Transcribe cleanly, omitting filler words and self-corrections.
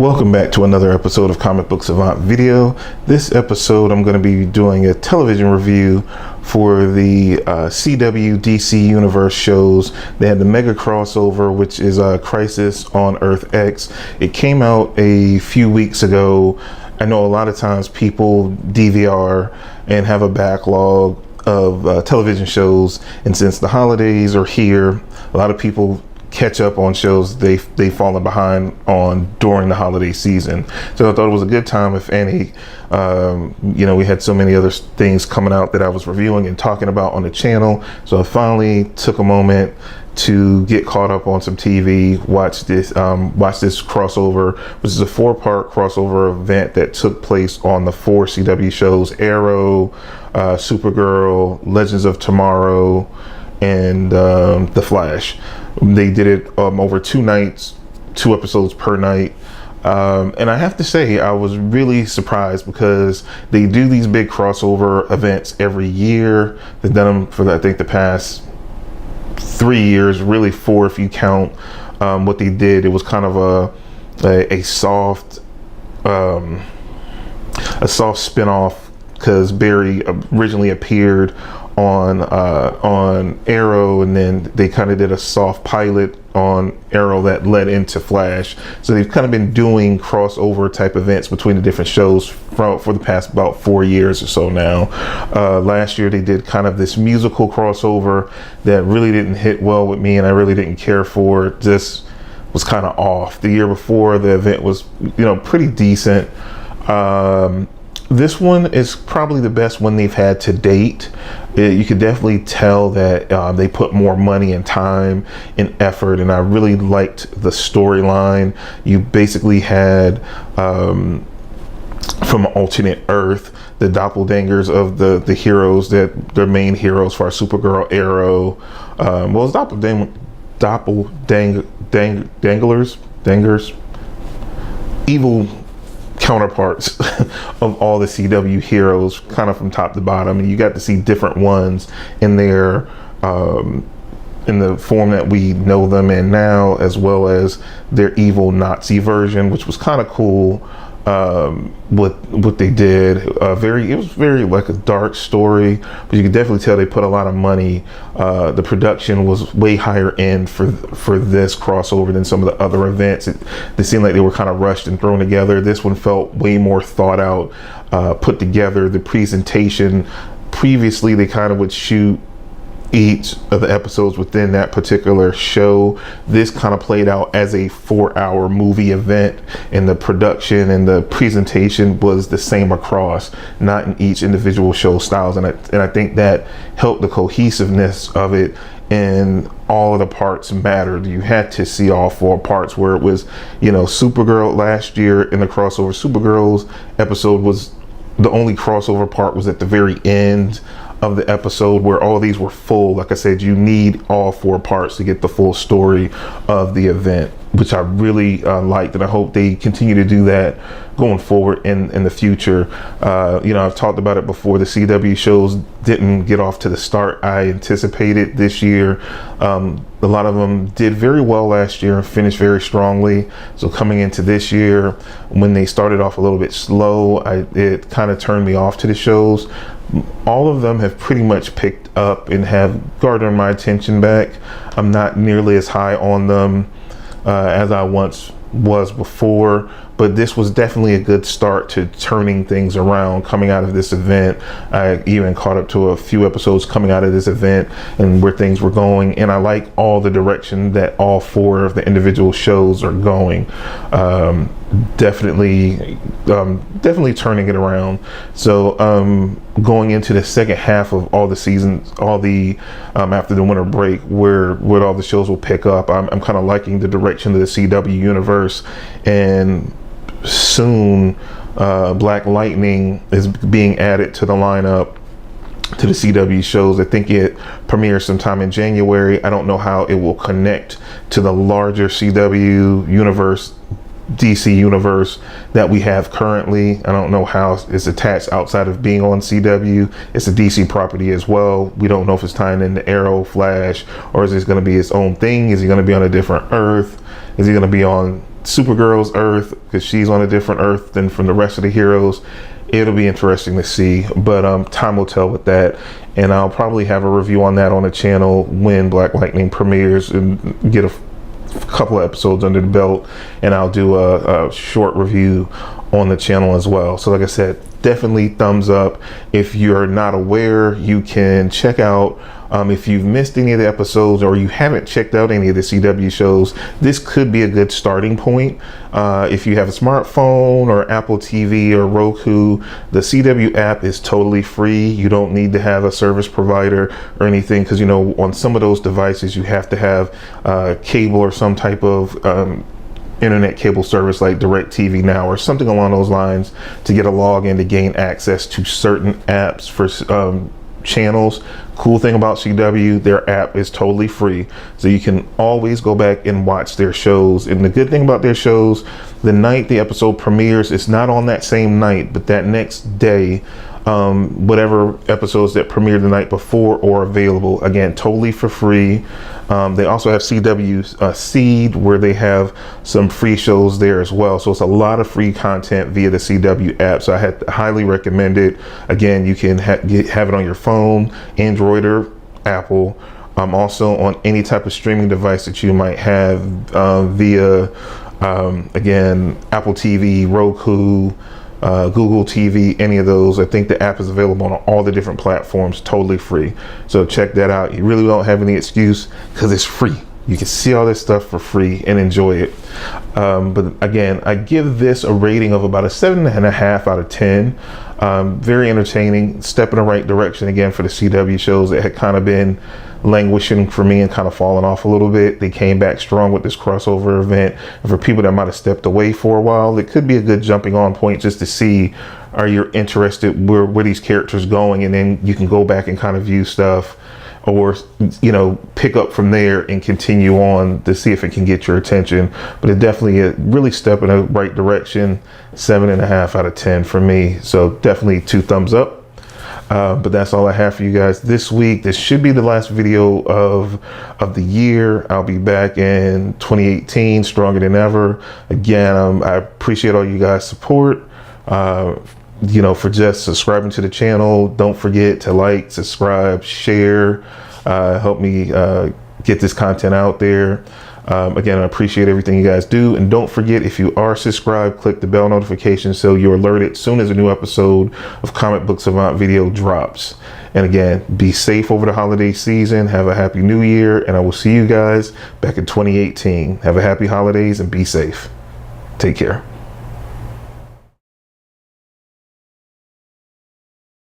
Welcome back to another episode of Comic Book Savant Video. This episode I'm going to be doing a television review for the CW DC Universe shows. They had the mega crossover, which is Crisis on Earth X. It came out a few weeks ago. I know a lot of times people DVR and have a backlog of television shows, and since the holidays are here, a lot of people catch up on shows they've fallen behind on during the holiday season. So I thought it was a good time, if any. We had so many other things coming out that I was reviewing and talking about on the channel. So I finally took a moment to get caught up on some TV, watch this crossover, which is a 4-part crossover event that took place on the 4 CW shows: Arrow, Supergirl, Legends of Tomorrow, and The Flash. They did it over 2 nights, 2 episodes per night. And I have to say, I was really surprised because they do these big crossover events every year. They've done them for, I think, the past 3 years, really 4 if you count what they did. It was kind of a soft spin-off, because Barry originally appeared on Arrow, and then they kind of did a soft pilot on Arrow that led into Flash. So they've kind of been doing crossover type events between the different shows for the past about 4 years or so now. Last year they did kind of this musical crossover that really didn't hit well with me, and I really didn't care for it. Just was kind of off. The year before, the event was pretty decent. This one is probably the best one they've had to date. You could definitely tell that they put more money and time and effort, and I really liked the storyline. You basically had from an alternate Earth the doppelgangers of the heroes, that their main heroes for our Supergirl, Arrow. It's doppelgangers, evil counterparts of all the CW heroes, kind of from top to bottom, and you got to see different ones in their in the form that we know them in now, as well as their evil Nazi version, which was kind of cool. What they did, it was very like a dark story, but you could definitely tell they put a lot of money. The production was way higher end for this crossover than some of the other events. They seemed like they were kind of rushed and thrown together. This one felt way more thought out, put together. The presentation, previously they kind of would shoot each of the episodes within that particular show. This kind of played out as a 4-hour movie event, and the production and the presentation was the same across, not in each individual show styles, and I think that helped the cohesiveness of it, and all of the parts mattered. You had to see all 4 parts, where it was, Supergirl last year in the crossover, Supergirl's episode was the only crossover part was at the very end of the episode, where all these were full. Like I said, you need all 4 parts to get the full story of the event, which I really liked, and I hope they continue to do that going forward in the future. I've talked about it before. The CW shows didn't get off to the start I anticipated this year. A lot of them did very well last year and finished very strongly. So coming into this year, when they started off a little bit slow, it kind of turned me off to the shows. All of them have pretty much picked up and have garnered my attention back. I'm not nearly as high on them as I once was before, but this was definitely a good start to turning things around coming out of this event. I even caught up to a few episodes coming out of this event and where things were going, and I like all the direction that all 4 of the individual shows are going. Definitely turning it around. So going into the second half of all the seasons, after the winter break, where all the shows will pick up, I'm kind of liking the direction of the CW universe. And soon Black Lightning is being added to the lineup, to the CW shows. I think it premieres sometime in January. I don't know how it will connect to the larger CW universe, DC universe that we have currently. I don't know how it's attached outside of being on CW. It's a DC property as well. We don't know if it's tying into Arrow, Flash, or is it going to be its own thing? Is he going to be on a different Earth? Is he going to be on Supergirl's Earth, because she's on a different Earth than from the rest of the heroes. It'll be interesting to see, but time will tell with that. And I'll probably have a review on that on the channel when Black Lightning premieres and get a couple of episodes under the belt, and I'll do a short review on the channel as well. So like I said, definitely thumbs up. If you're not aware, you can check out, if you've missed any of the episodes or you haven't checked out any of the CW shows, this could be a good starting point. If you have a smartphone or Apple TV or Roku, the CW app is totally free. You don't need to have a service provider or anything, because, you know, on some of those devices you have to have cable or some type of internet cable service like DirecTV Now or something along those lines to get a login to gain access to certain apps for channels. Cool thing about CW, their app is totally free, so you can always go back and watch their shows. And the good thing about their shows, the night the episode premieres, it's not on that same night, but that next day, whatever episodes that premiered the night before are available, again, totally for free. They also have CW Seed, where they have some free shows there as well. So it's a lot of free content via the CW app. So I highly recommend it. Again, you can have it on your phone, Android or Apple. Also on any type of streaming device that you might have via, again, Apple TV, Roku, Google TV, any of those. I think the app is available on all the different platforms, totally free. So check that out. You really don't have any excuse, because it's free. You can see all this stuff for free and enjoy it. But again, I give this a rating of about a 7.5 out of 10. Very entertaining, step in the right direction again for the CW shows that had kind of been languishing for me and kind of falling off a little bit. They came back strong with this crossover event. And for people that might have stepped away for a while, it could be a good jumping on point just to see, are you interested where these characters going, and then you can go back and kind of view stuff, or, you know, pick up from there and continue on to see if it can get your attention. But it definitely really step in the right direction. 7.5 out of 10 for me. So definitely 2 thumbs up. But that's all I have for you guys this week. This should be the last video of the year. I'll be back in 2018, stronger than ever. Again, I appreciate all you guys' support. You know, for just subscribing to the channel. Don't forget to like, subscribe, share, help me get this content out there. Again, I appreciate everything you guys do. And don't forget, if you are subscribed, click the bell notification so you're alerted as soon as a new episode of Comic Book Savant video drops. And again, be safe over the holiday season. Have a happy new year, and I will see you guys back in 2018. Have a happy holidays and be safe. Take care.